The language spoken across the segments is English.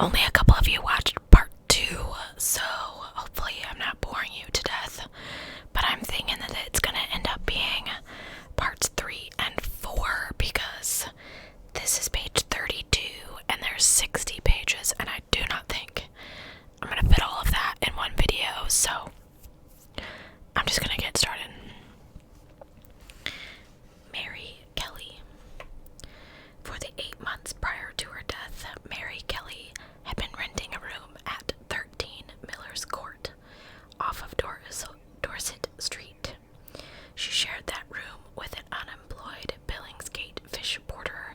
Only a couple of you watched part 2, so hopefully I'm not boring you to death. But I'm thinking that it's gonna end up being parts 3 and 4 because this is page 32 and there's 60 pages, and I do not think I'm gonna fit all of that in one video, so I'm just gonna get started. Mary Kelly. For the 8 months prior to her death, Mary Kelly had been renting a room at 13 Miller's Court off of Dorset Street. She shared that room with an unemployed Billingsgate fish porter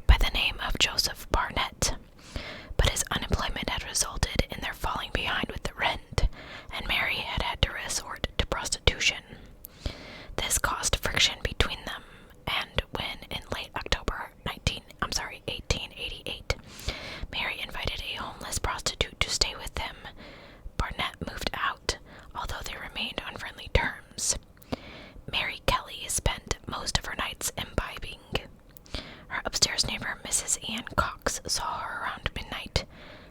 by the name of Joseph Barnett, but his unemployment had resulted in their falling behind with the rent, and Mary had had to resort to prostitution. This caused friction between them, and when in late October 1888, Mary invited a homeless prostitute to stay with them, Barnett moved out, although they remained on friendly terms. Mary Kelly spent most of her nights imbibing. Her upstairs neighbor, Mrs. Ann Cox, saw her around midnight,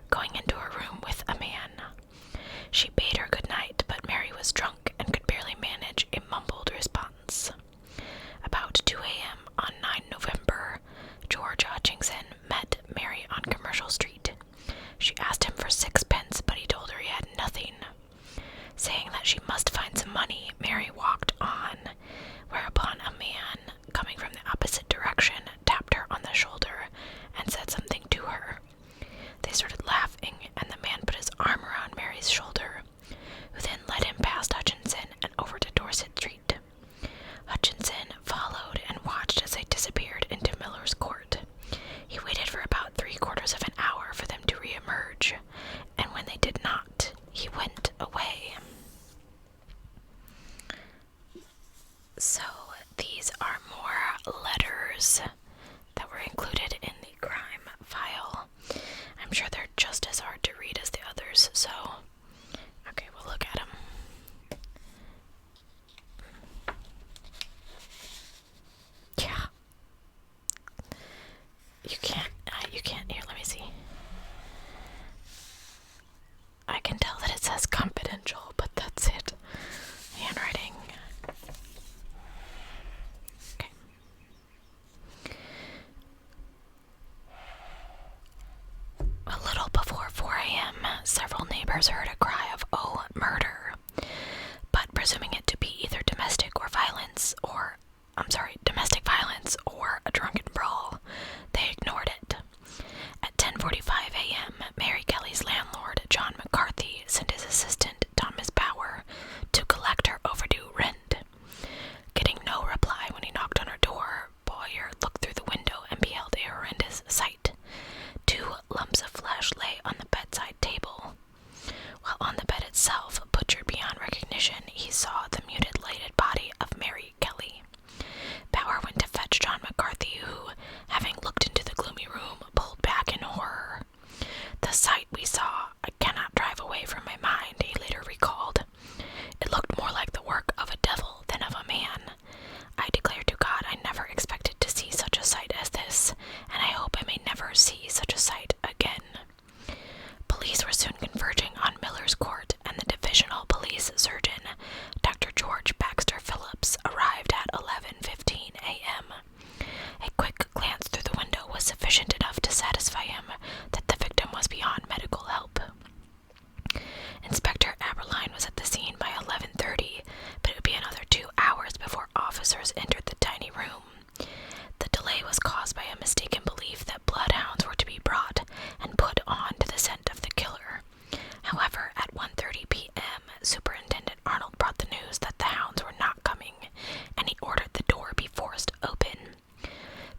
going into her room with a man. She bade her good night, but Mary was drunk and could barely manage a mumbled response. About 2 a.m. on 9 November, George Hutchinson met Mary on Commercial Street. She asked him for 6 pence, but he told her he had nothing. Saying that she must find some money, Mary walked on, whereupon a man, coming from the opposite direction, tapped her on the shoulder and said something to her. They started laughing, and the man put his arm around Mary's shoulder, who then led him past Hutchinson and over to Dorset Street. Hutchinson followed and watched as they disappeared into Miller's Court. He waited for about 3/4 of an hour for them to re-emerge, and when they did not, he went away. So these are more letters that were included in the crime file. I'm sure they're just as hard to read as the others, so okay, we'll look at them. Yeah. You can't, here, let me see. I can tell that it says confidential, but that's it. Handwriting. Okay. A little before 4 a.m., several neighbors heard a cry of, "Oh, murder," but presuming it to be either domestic violence or a drunken brawl, they ignored it. At 10:45 a.m., Mary Kelly's landlord, John McCarthy, sent his assistant, Thomas Power, to collect her overdue rent. Getting no reply when he knocked on her door, Boyer looked through the window and beheld a horrendous sight. 2 lumps of flesh lay on the bedside table. While on the bed itself, butchered beyond recognition, he saw the mutilated body of Mary Kelly. Power went to fetch John McCarthy, who, having looked into the gloomy room, pulled back in horror. "The sight we saw, I cannot drive away from my mind," he later recalled. "It looked more like the work of a devil than of a man. I declare to God I never expected to see such a sight as this, and I hope I may never see such a sight again." Police were soon converging on Miller's Court, and the divisional police surgeon, Dr. George Baxter Phillips, arrived at 11:15 a.m. A quick glance through the window was sufficient enough to satisfy him that the victim was beyond medical help. Inspector Aberline was at the scene by 11:30, but it would be another 2 hours before officers entered the tiny room. The delay was caused by a mistaken belief that bloodhounds were to be brought and put on to the scent of the killer. However, at 1:30 p.m., Superintendent Arnold brought the news that the hounds were not coming, and he ordered the door be forced open.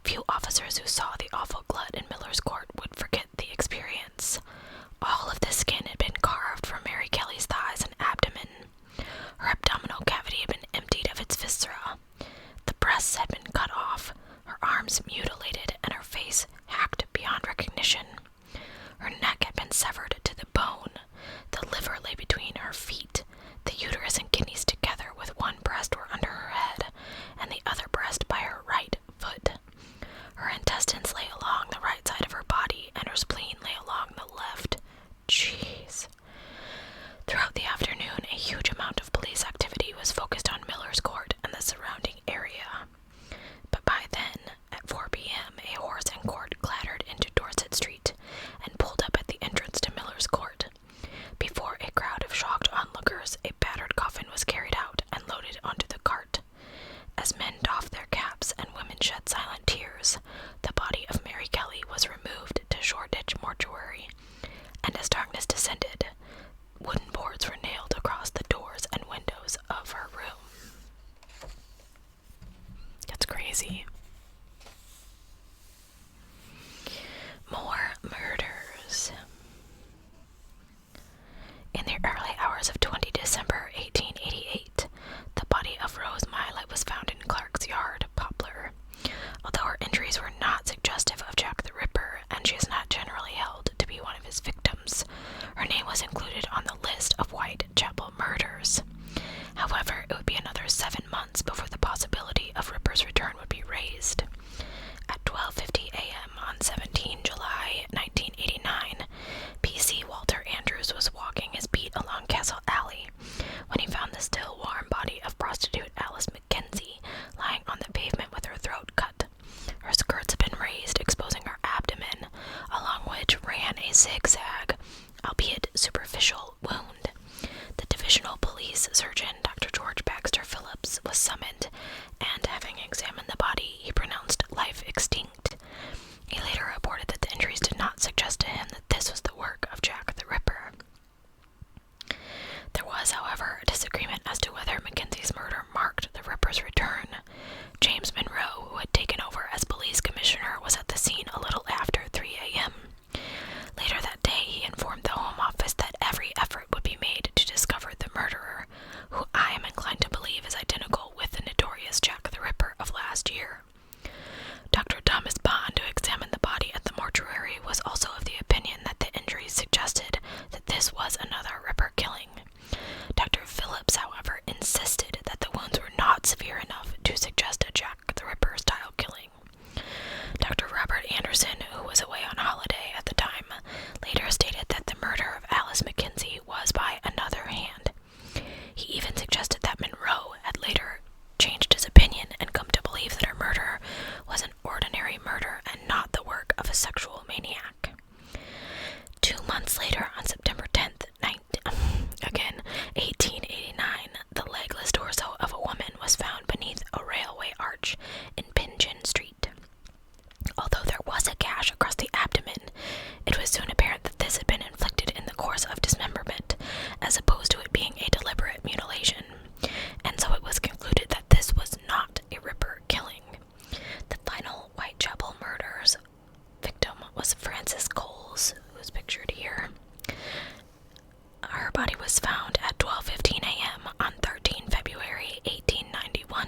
Few officers who saw the awful glut in Miller's Court would forget the experience. All of the skin had been carved from Mary Kelly's thighs and abdomen. Her abdominal cavity had been emptied of its viscera. The breasts had been cut off, her arms mutilated, and her face hacked beyond recognition. Her neck had been severed to the bone. The liver lay between her feet. The uterus and kidneys together with one breast were under her head, and the other breast by her right foot. Her intestines lay along the right side of her body, and her spleen lay along the left. shed silent tears, the body of Mary Kelly was removed to Shoreditch Mortuary, and as darkness descended, wooden boards were nailed across the doors and windows of her room. That's crazy. More murders. In the early hours of 20 December 1888, the body of Rose Milet was found in Clark's Yard, Poplar. Although her injuries were not suggestive of Jack the Ripper, and she is not generally held to be one of his victims, her name was included on the list of Whitechapel murders. However, it would be another 7 months before the possibility of Ripper's return would be raised. At 12:50 a.m. on 17 July 1989, PC Walter Andrews was walking his beat along Castle Alley when he found the still warm body of prostitute Alice Mackenzie lying on the pavement with her throat cut. Her skirts had been raised, exposing her abdomen, along which ran a zigzag, albeit superficial, wound. The divisional police surgeon, Dr. George Baxter Phillips, was summoned, and having examined the body, he pronounced life extinct. He later reported that the injuries did not suggest to him that this was the work of Jack the Ripper. There was, however, a disagreement as to whether Mackenzie's murder marked the Ripper's return. James Monroe, who had taken over as police commissioner, was at the scene a little after 3 a.m. Later that day, he informed the Home Office that every effort would be made to discover the murderer, who I am inclined to believe is identical with the notorious Jack the Ripper of last year. Dr. Thomas Bond, who examined the body at the mortuary, was also of the opinion that the injuries suggested that this was another Ripper killing. Dr. Phillips, however, insisted that the wounds were not severe enough to suggest a Jack the Ripper-style killing. Dr. Robert Anderson, who was away on holiday at the time, later stated that the murder of Alice Mackenzie was by another hand. He even suggested that Monroe had later changed his opinion and come to believe that her murder was an ordinary murder and not the work of a sexual maniac. 2 months later, on September 10th, 1889, the legless torso of a woman was found beneath a railway arch in Pigeon Street. Although there was a gash across the abdomen, it was soon apparent that this had been inflicted in the course of dismemberment, as opposed to it being a deliberate mutilation, and so it was concluded that this was not a Ripper killing. The final Whitechapel murders victim was Frances Coles, who is pictured here. Her body was found at 12:15 a.m. on 13 February 1891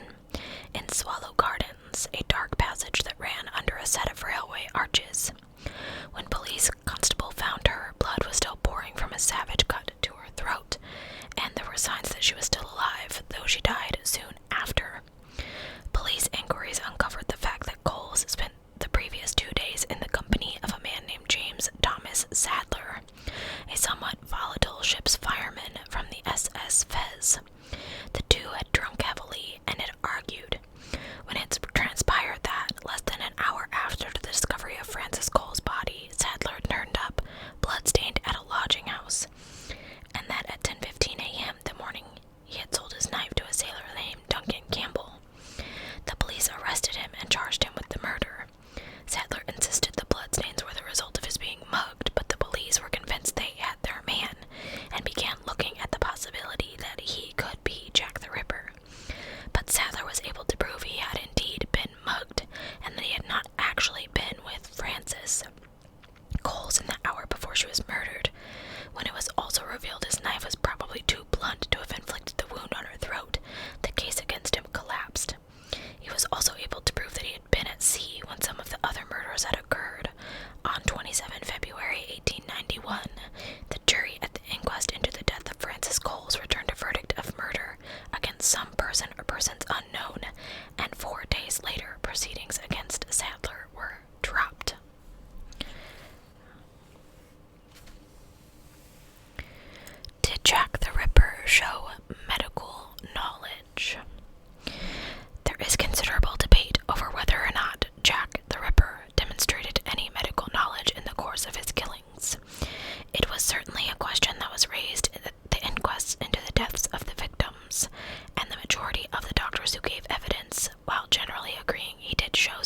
in Swallow Gardens, a dark passage that ran under a set of railway arches. When police constable found her, blood was still pouring from a savage cut to her throat, and there were signs that she was still alive, though she died soon after. Police inquiries uncovered the fact that Coles spent the previous 2 days in the company of a man named James Thomas Sadler, a somewhat volatile ship's fireman from the SS Fez. The two had drunk heavily and had argued. When it transpired that, less than an hour after the discovery of Frances Cole's body, Sadler turned up, bloodstained, at a lodging house, and that at 10:15 a.m. the morning he had sold his knife to a sailor named Duncan Campbell. The police arrested him and charged him with the murder. Sadler insisted the bloodstains were the result of his being mugged, but the police were convinced they had their man, and began looking at the possibility that he could be Jack the Ripper. But Sadler was able to prove he had indeed been mugged, and that he had not actually been with Frances Coles in the hour before she was murdered, when it was also revealed his knife was probably too blunt to have inflicted the wound on her throat. The case against him collapsed. He was also able to prove that he had been at sea when some of the other murders had occurred. On 27 February 1891, the jury at the inquest into the death of Frances Coles returned a verdict of murder against some person or persons unknown, and 4 days later, proceedings against Sadler were dropped. Did Jack the Ripper show medical knowledge? There is considerable debate over whether or not Jack the Ripper demonstrated any medical knowledge in the course of his killings. It was certainly a question that was raised at the inquests into the deaths of the victims, and the majority of the doctors who gave evidence, while generally agreeing he did show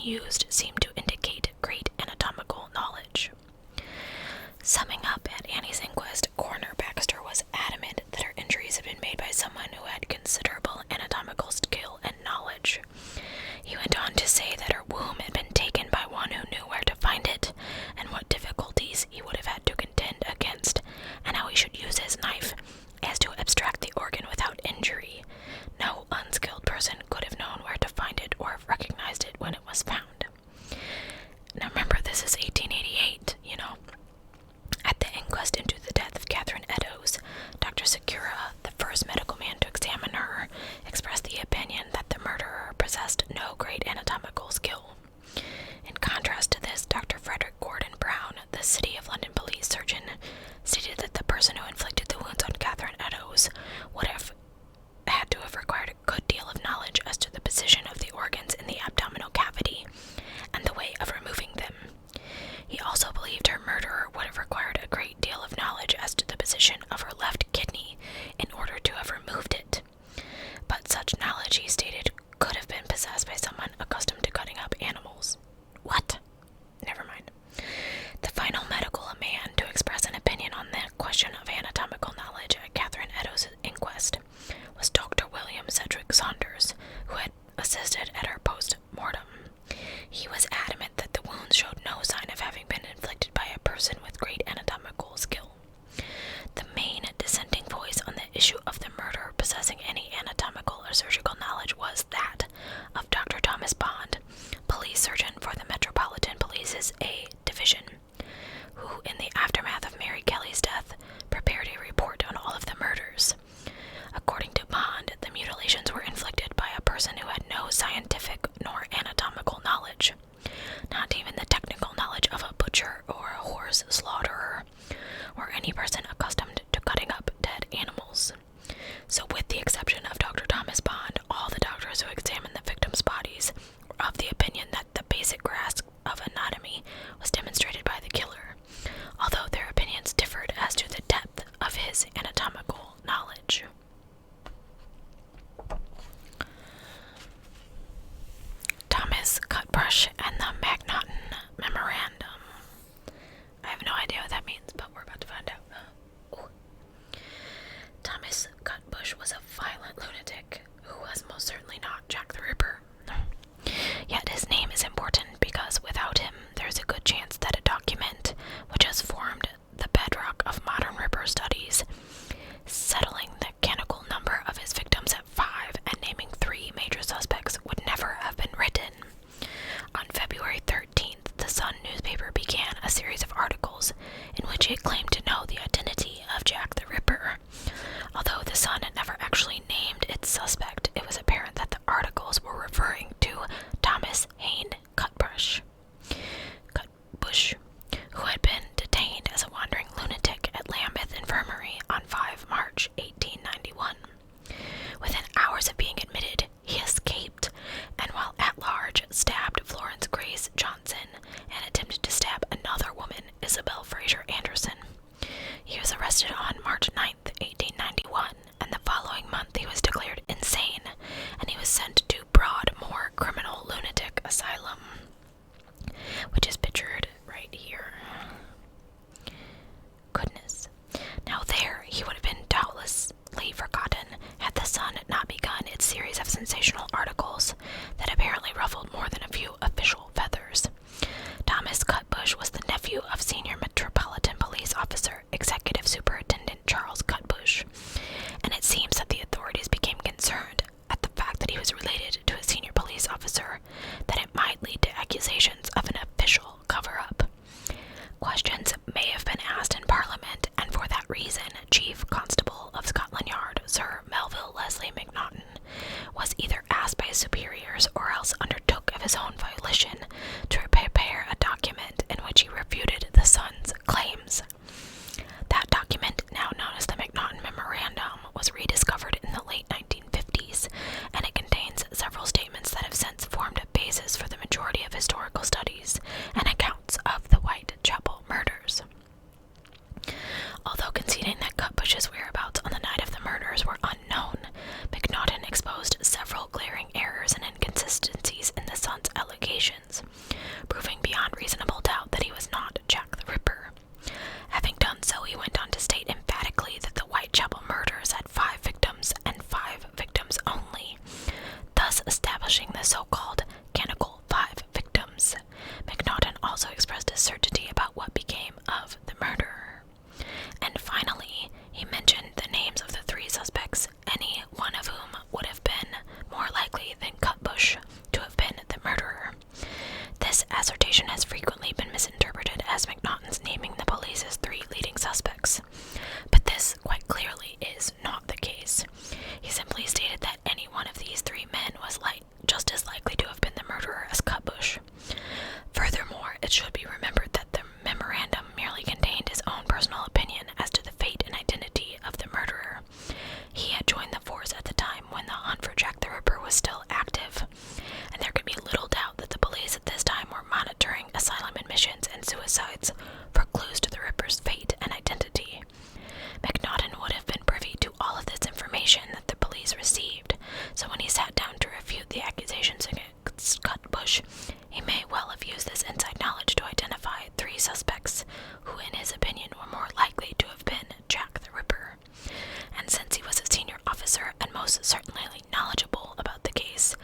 used seemed to indicate great anatomical knowledge. Summing up at Annie's inquest, Coroner Baxter was adamant that her injuries had been made by someone who had considerable anatomical skill and knowledge. He went on to say that her womb had been taken by one who knew where to find it, and what difficulties he would have had to contend against, and how he should use his knife as to abstract the organ without injury. No unskilled person could have known where to find it or have recognized it when it was found. Now remember, this is 1888, At the inquest into the death of Catherine Eddowes, Dr. Secura, the first medical man to examine her, expressed the opinion that the murderer possessed no great anatomical skill. In contrast to this, Dr. Frederick Gordon Brown, the City of London police surgeon, stated that the person who inflicted the wounds on Catherine Eddowes would have had to have required a good deal of knowledge as to the position of the organs in the abdominal cavity and the way of removing them. He also believed her murderer would have required a great deal of knowledge as to the position of her left kidney in order to have removed it. But such knowledge, he stated, could have been possessed by someone accustomed to cutting up animals. What? Never mind. The final medical man to express an opinion on the question of anatomical knowledge at Catherine Eddowes' inquest was Dr. William Cedric Saunders, who had assisted at her post-mortem. He was adamant that the wounds showed no sign of having been inflicted by a person with great anatomical skill. The main dissenting voice on the issue of the murder possessing any anatomical or surgical knowledge was that of Dr. Thomas Bond, police surgeon for the Metropolitan Police's A Division, who, in the aftermath of Mary Kelly's death, prepared a report on all of the murders. According to Bond, the mutilations were inflicted by a person who had no scientific nor anatomical knowledge, not even the technical knowledge of a butcher or a horse slaughterer, or any person accustomed to cutting up dead animals. So with the exception of Dr. Thomas Bond, all the doctors who examined the victims' bodies were of the opinion that the basic grasp of anatomy was demonstrated by the killer, although their opinions differed as to the depth of his anatomical knowledge. Thomas Cutbrush and the Macnaghten memorandum. I have no idea what that means, but we're about to find out. Thomas Cutbush was a violent lunatic who was most certainly not Jack the Ripper. Yet his name is important because without him, there's a good chance that a document which has formed the bedrock of modern Ripper studies, settling the canonical number of his victims at 5 and naming 3 major suspects, would never have been written. On February 13th, the Sun newspaper began a series of articles in which it claimed to know the identity of Jack the Ripper. Although the Sun had never actually named its suspect, it was apparent that the articles were referring to Thomas Hayne Cutbush, who had been detained as a wandering lunatic at Lambeth Infirmary on 5 March 1891. Within hours of being admitted, he escaped, and while at large, stabbed Florence Grace Johnson and attempted to stab another woman, Isabel Fraser Anderson. He was arrested on March 9th, 1891, and the following month he was declared insane, and he was sent to Broadmoor Criminal Lunatic Asylum, which is pictured right here. Goodness. Now there, he would have been doubtlessly forgotten had the Sun not begun its series of sensational articles that apparently ruffled more than a few official feathers. Thomas Cutbush was the nephew of Senior Metropolitan Police Officer Executive Superintendent Charles Cutbush, and it seems that the authorities became concerned at the fact that he was related to a senior police officer, that it might lead to accusations of an official cover-up. Questions may have been asked in Parliament, and for that reason, Chief Constable of Scotland Yard, Sir Melville Leslie Macnaghten, was either asked by his superiors or else undertook of his own volition to prepare a document in which he refuted the Sun's claims. That document, now known as the Macnaghten Memorandum, was rediscovered in the late 1950s, and it contains several statements that have since formed a basis for the majority of historical studies and accounts of the Whitechapel murders. Although conceding that Cutbush's whereabouts on the night of the murders were unknown, Macnaghten exposed several glaring errors and inconsistencies in the Sun's allegations. most certainly knowledgeable about the case,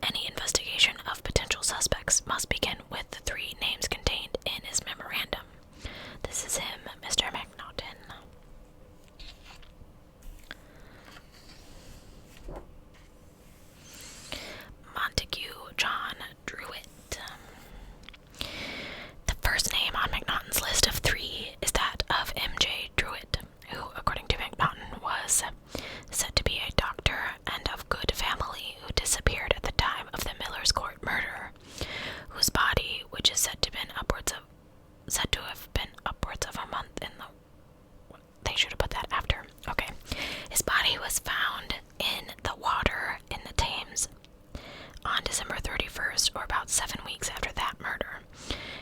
any investigation of potential suspects must begin with the 3 names contained in his memorandum. This is him, Mr. Macnaghten. Montague John Druitt. The first name on Macnaghten's list of 3 is that of MJ Druitt, who, according to Macnaghten, was said to be a doctor and of good family who disappeared at the time of the Miller's Court murder, whose body, which is said to have been upwards of a month in the... They should have put that after. Okay. His body was found in the water in the Thames on December 31st, or about 7 weeks after that murder.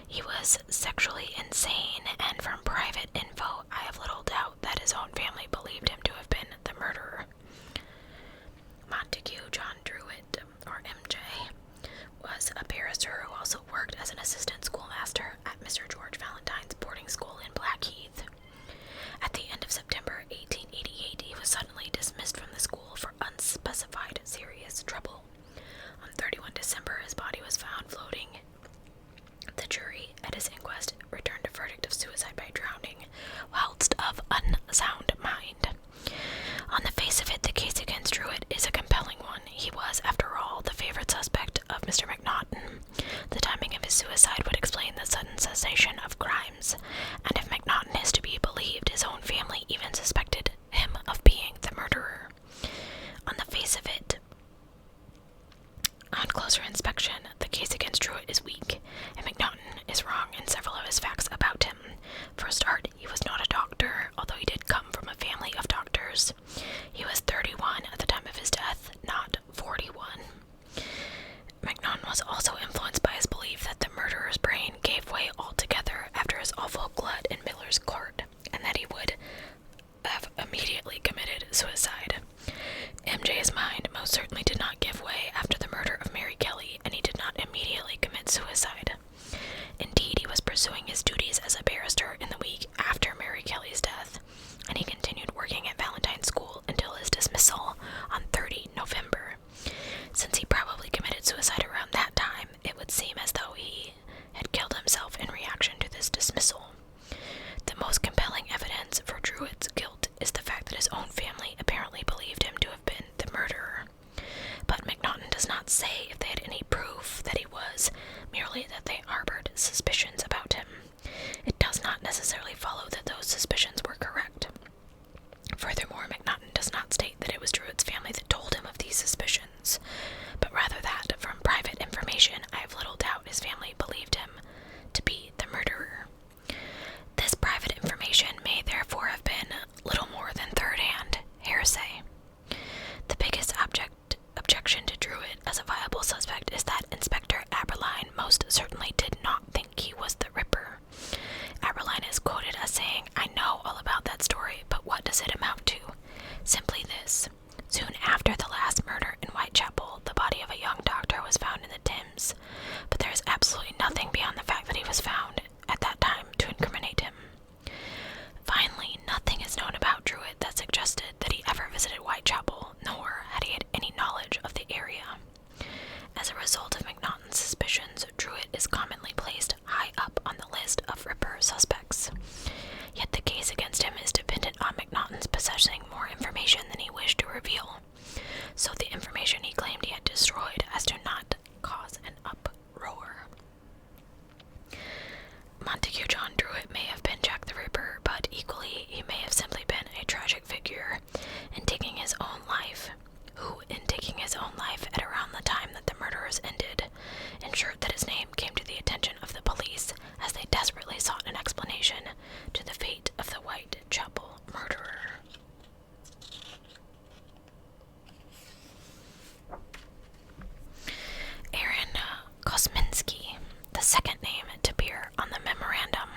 He was sexually insane, and from private info, I have little doubt that his own family believed him to have been the murderer. Montague John Druitt, or MJ, was a barrister who also worked as an assistant schoolmaster at Mr. George Valentine's boarding school in Blackheath. At the end of September 1888, he was suddenly dismissed from the school for unspecified serious trouble. On 31 December, his body was found floating. The jury, at his inquest, returned a verdict of suicide by drowning, whilst of unsound mind. On the face of it, the case against Druitt is a compelling one. He was, after all, the favorite suspect of Mr. Macnaghten. The timing of his suicide would explain the sudden cessation of crimes, and if Macnaghten is to be believed, his own family even suspected him of being the murderer. On the face of it, on closer inspection, the case against Druitt is weak, and Macnaghten is wrong in several of his facts about him. For a start, he was not a doctor, although he did come from a family of doctors. He was 31 at the time of his death, not 41. Macnaghten was also influenced by his belief that the murderer's brain gave way altogether after his awful glut in Miller's Court, and that he would have immediately committed suicide. MJ's mind most certainly did not give way after the murder of Mary Kelly, and he did not immediately commit suicide. Indeed, he was pursuing his duties as a barrister in the week after Mary Kelly's death, and he continued working at Valentine's School until his dismissal on 30 November. Since he probably committed suicide around that time, it would seem as though he had killed himself in reaction to this dismissal. The most compelling evidence for Druitt's guilt is the fact that his own family apparently believed him to have been the murderer. But Macnaghten does not say if they had any proof that he was, merely that they harbored suspicions about him. It does not necessarily follow that those suspicions were correct. Furthermore, Macnaghten does not state that it was Druitt's family that told him of these suspicions, but rather that, from private information, I have little doubt his family believed him to be the murderer. This private information may therefore have been little more than third-hand hearsay. The biggest objection to Druitt as a viable suspect is that Inspector Aberline most certainly did not think he was the Ripper. Aberline is quoted as saying, "I know all about that story, but what does it amount to? Simply this. Soon after the last murder in Whitechapel, the body of a young doctor was found in the Thames, but there is absolutely nothing beyond the fact that he was found at that time to incriminate him. Finally, nothing is known about Druitt that suggested that he ever visited Whitechapel, nor had he had any knowledge of the area. As a result of Macnaghten's suspicions, Druitt is commonly placed high up on the list of Ripper suspects. Yet the case against him is dependent on Macnaghten's possessing more information than he wished to reveal, so the information he claimed he had destroyed as to not cause an uproar. Montague John Druitt may have been Jack the Ripper, but equally he may have simply been a tragic figure in taking his own life, who, in taking his own life at around the time that the murderers ended, ensured that his name came to the attention of the police as they desperately sought an explanation to the fate of the Whitechapel murderer. Aaron Kosminski, the second name to appear on the memorandum.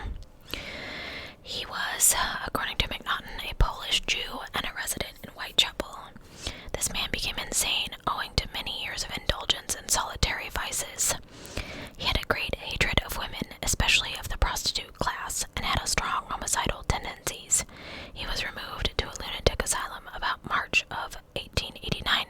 He was, according to Macnaghten, a Polish Jew and a resident in Whitechapel. This man became insane owing to many years of indulgence in solitary vices. He had a great hatred of women, especially of the prostitute class, and had a strong homicidal tendencies. He was removed to a lunatic asylum about March of 1889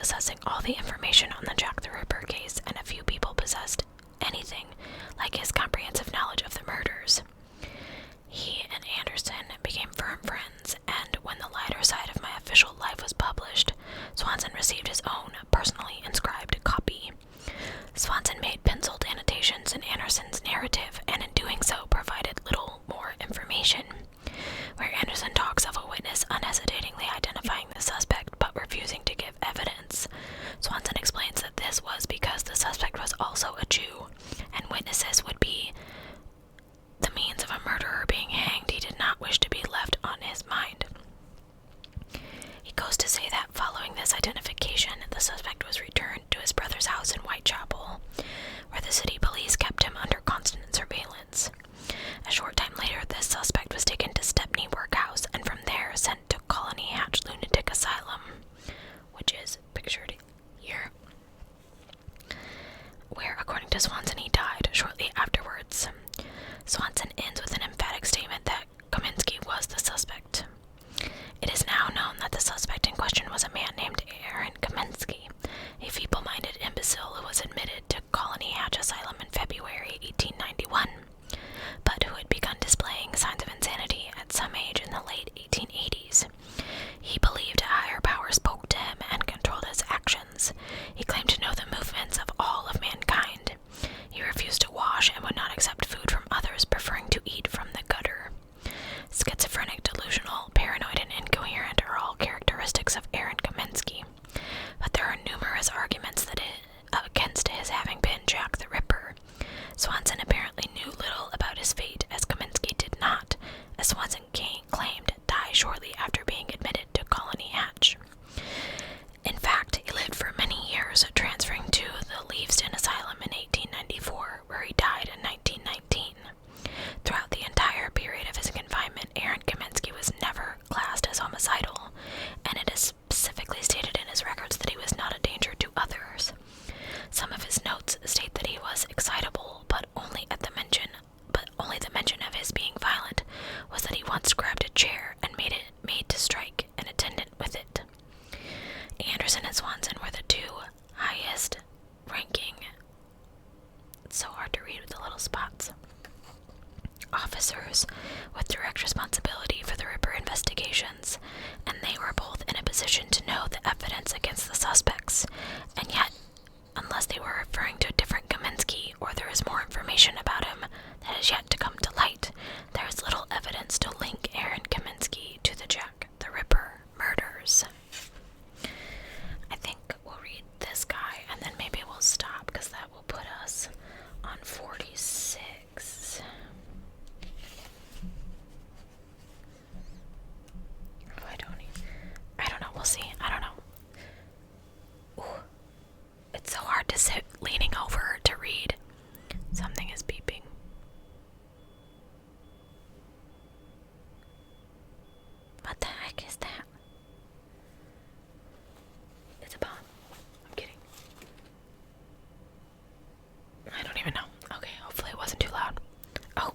assessing all the information on the Jack the Ripper case, and a few people possessed anything like his comprehensive knowledge of the murders. He and Anderson became firm friends, and when the lighter side of my official life was published, Swanson received his own personally inscribed copy. Swanson made penciled annotations in Anderson's narrative, and in doing so provided little more information. Where Anderson talks of a witness unhesitatingly identifying the suspect but refusing to give evidence, Swanson explains that this was because the suspect was also a Jew, and witnesses would be the means of a murderer being hanged. He did not wish to be left on his mind. He goes to say that following this identification, the suspect was returned to his brother's house in Whitechapel, where the city police kept him under constant surveillance. A short time later, this suspect was taken to Stepney Workhouse, and from there sent to Colony Hatch Lunatic Asylum, which is pictured here, where, according to Swanson, he died shortly afterwards. Swanson ends with an emphatic statement that Kosminski was the suspect. It is now known that the suspect in question was a man named Aaron Kosminski, a feeble-minded imbecile who was admitted to Colony Hatch Asylum in February 1891, but who had begun displaying signs of insanity at some age in the late 1880s. He believed a higher power spoke to him and controlled his actions. He claimed to know the movements of all of mankind. He refused to wash and would not accept food from others, preferring to eat from the gutter. Schizophrenic, delusional, paranoid, and incoherent are all characteristics of Aaron Kosminski, but there are numerous arguments against his having been Jack the Ripper. Swanson apparently knew little about his fate, as Kosminski did not, as Swanson claimed, die shortly after being admitted to Colony Hatch. In fact, he lived for many years, transferring to the Leavesden Asylum in 1894, where he died in 1919. Throughout the entire period of his confinement, Aaron Kosminski was never classed as homicidal, and it is specifically stated in his records that he was not a danger to others. Some of his notes state that he was excitable, but only the mention of his being violent was that he once grabbed a chair and made to strike an attendant with it. Anderson and Swanson were the two highest ranking, it's so hard to read with the little spots, officers with direct responsibility for the Ripper investigations, and they were both in a position to know the evidence against the suspects, and yet, unless they were referring to a different Kosminski, or there is more information about him that has yet to come to light, there is little evidence to link Aaron Kosminski to the Jack the Ripper murders. I think we'll read this guy, and then maybe we'll stop, because that will put us on 46. I don't know, we'll see. I don't know. Ooh. It's so hard to sit leaning over to read. Something is beeping. What the heck is that? It's a bomb. I'm kidding. I don't even know. Okay, hopefully it wasn't too loud. Oh.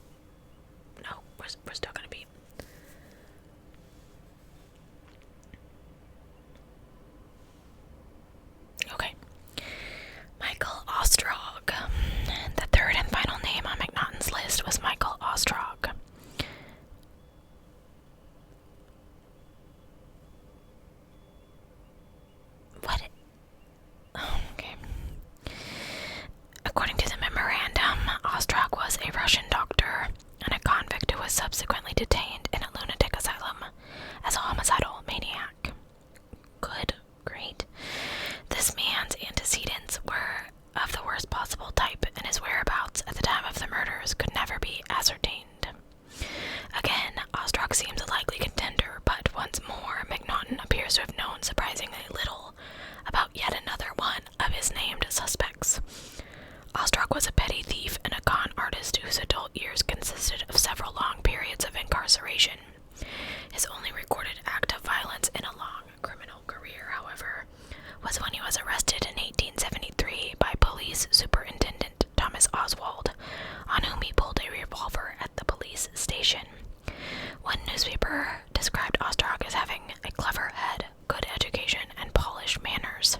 No, we're still gonna beep. Okay. Michael Ostrog. The third and final name on Macnaghten's list was Michael Ostrog. What? Okay. According to the memorandum, Ostrog was a Russian doctor and a convict who was subsequently detained in a lunatic asylum as a homicidal maniac. Good. Great. This man's antecedents were of the worst possible type, and his whereabouts at the time of the murders could never be ascertained. Again, Ostrog seems a likely contender, but once more, Macnaghten appears to have known surprisingly little about yet another one of his named suspects. Ostrog was a petty thief and a con artist whose adult years consisted of several long periods of incarceration. His only recorded act of violence in a long criminal career, however, was when he was arrested in 1873 by Police Superintendent Thomas Oswald, on whom he pulled a revolver at the police station. One newspaper described Ostrog as having a clever head, good education, and polished manners.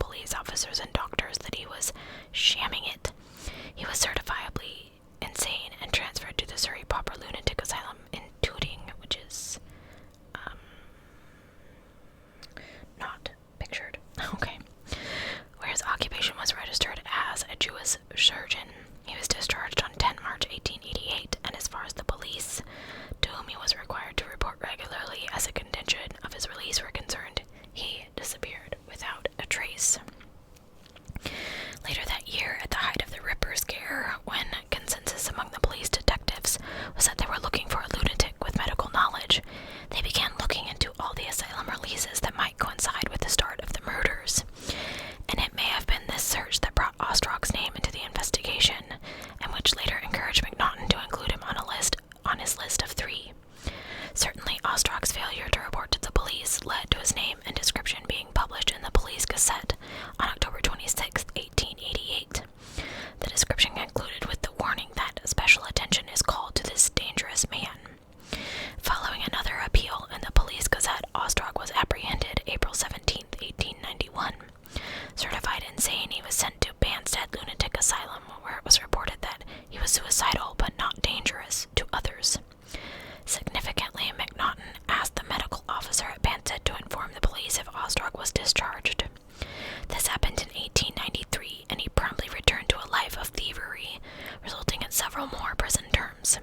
police officers and doctors that he was shamming it. He was certifiably insane and transferred to the Surrey Pauper Lunatic Asylum in Tooting, which is not pictured. Okay. Where his occupation was registered as a Jewish surgeon. He was discharged on 10 March 1888, and as far as the police, to whom he was required to report regularly as a condition of his release, were concerned, he disappeared without a trace. Later that year, at the height of the Ripper scare, when consensus among the police detectives was that they were looking for a lunatic with medical knowledge, they began looking into all the asylum releases that might coincide with the start of the murders. And it may have been this search that brought Ostrog's name into the investigation, and which later encouraged Macnaghten to include him on his list of 3. Certainly, Ostrog's failure to report to the police led to his name and description being published in the Police Gazette on October 26, 1888. The description concluded with the warning that special attention is called to this dangerous man. Following another appeal in the Police Gazette, Ostrog was apprehended April 17, 1891. Certified insane, he was sent to Banstead Lunatic Asylum, where it was reported that he was suicidal but not dangerous to others. Significantly, Macnaghten asked the medical officer at Banstead to inform the police if Ostrog was discharged. This happened in 1893, and he promptly returned to a life of thievery, resulting in several more prison terms.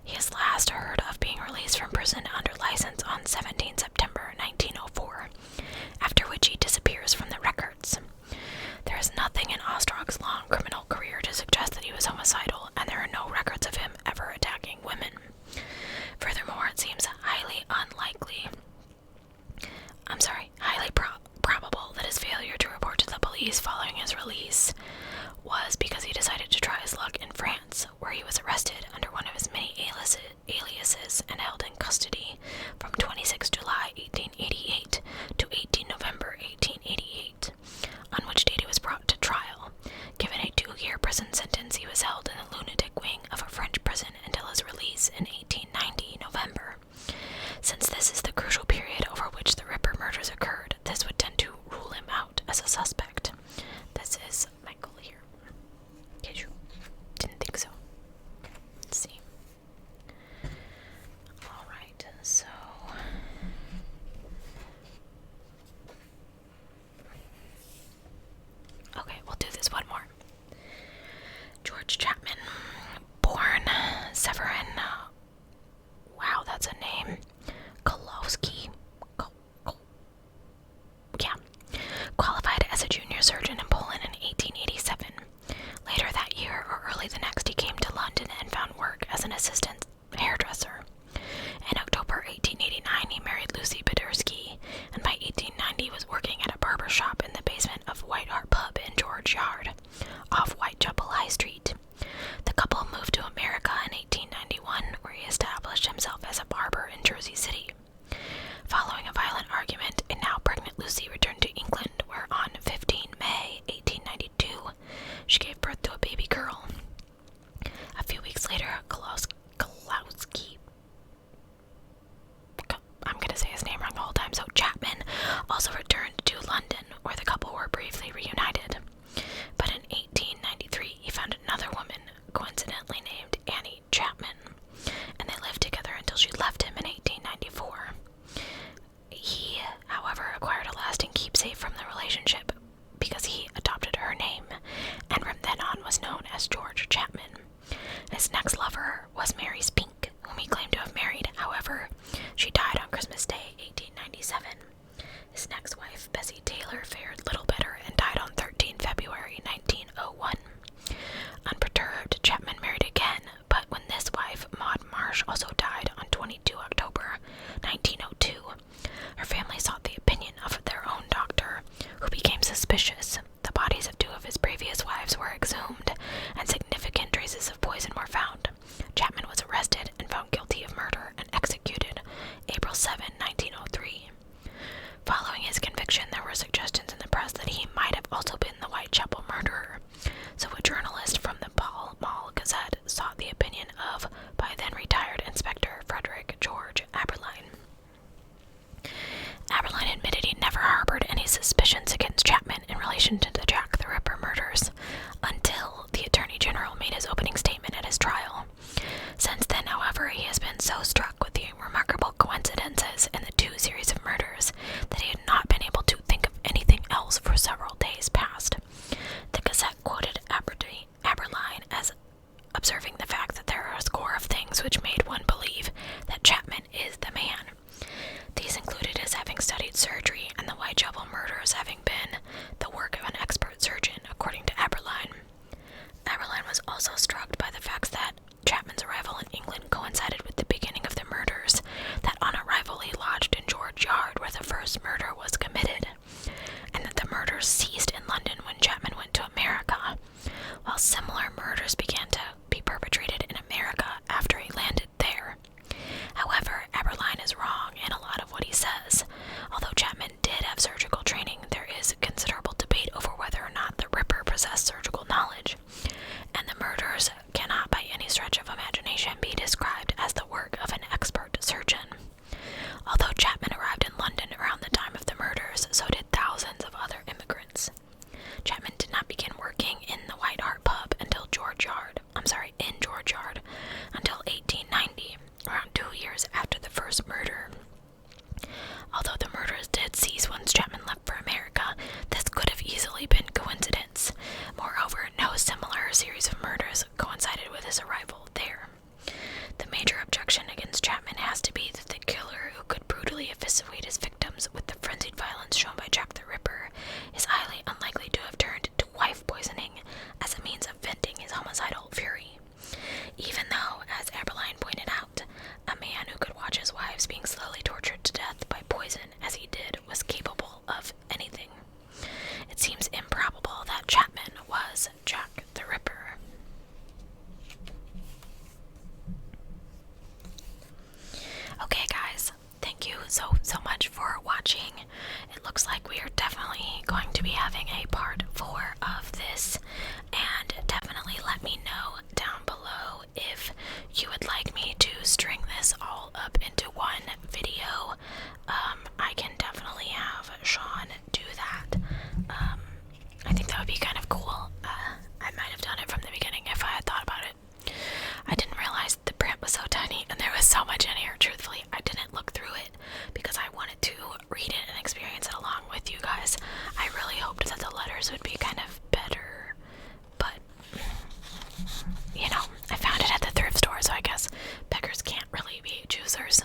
He is last heard of being released from prison under license on 17 September 1904, after which he disappears from the records. There is nothing in Ostrog's long criminal career to suggest that he was homicidal, and there are no records of him ever attacking women. Furthermore, it seems highly probable that his failure to report to the police following his release was because he decided to try his luck in France, where he was arrested under one of his many aliases and held in custody from 26 July 1888 to 18 November 1888, on which date he was brought to trial. Given a 2-year prison sentence, he was held in the lunatic wing of a French prison until his release in 1890 November. Since this is the crucial period over which the Ripper murders occurred, this would tend to rule him out as a suspect. This is Michael here, in case you didn't think so. Let's see. Alright, relation to the Jack the Ripper murders until the Attorney General made his opening statement at his trial. Since then, however, he has been so struck with the remarkable coincidences in the two series of murders that he had not been able to think of anything else for several days past. The Gazette quoted Aberline as observing the fact that there are a score of things which made one believe that Chapman is the man. These included his having studied surgery and the Whitechapel murders having been the work of an expert surgeon, according to Aberline. Aberline was also struck by the fact that Chapman's arrival in England coincided with the beginning of the murders, that on arrival he lodged in George Yard where the first murder was committed, and that the murders ceased in London when Chapman went to America, while similar murders began to be perpetrated in America after he landed there. However, Aberline is wrong in a lot of what he says. Although Chapman did have surgical training, there is considerable debate over whether or not the Ripper possessed surgical knowledge, and the murders cannot by any stretch of imagination be described as the work of an expert surgeon. Although Chapman arrived in London around the time of the murders, so did thousands of other immigrants. Chapman did not begin working in the White Hart pub until in George Yard until 1890, around 2 years after the first murder. Although the murders did cease once Chapman left for America, this could have easily been coincidence. Moreover, no similar series of murders coincided with his arrival there. The major objection against Chapman has to be that the killer who could brutally eviscerate his victims with the frenzied violence shown by Jack the Ripper is highly unlikely to have turned to wife poisoning as a means of venting his homicidal fury. Even though, as Aberline pointed out, a man who could watch his wives being slowly tortured to death by poison as he did was capable of anything, it seems improbable that Chapman was Jack the Ripper. Okay guys, thank you so much for watching. It looks like we are definitely going to be having a part 4 of this, and definitely let me know down below if you would like me to string this all up into one video. I can definitely have Sean do that. I think that would be kind of cool. I might have done it from the beginning if I had thought about it. I didn't realize the print was so tiny and there was so much in here. Truthfully, I didn't look through it because I wanted to read it and experience it along with you guys. I really hoped that the letters would be kind of better, but you know, I found it at the thrift store, so I guess beggars can't really be choosers.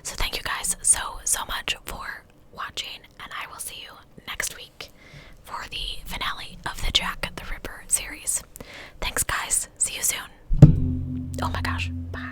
So thank you guys so much for watching, and I will see you next week for the finale of the Jack the Ripper series. Thanks guys, see you soon. Oh my gosh, bye.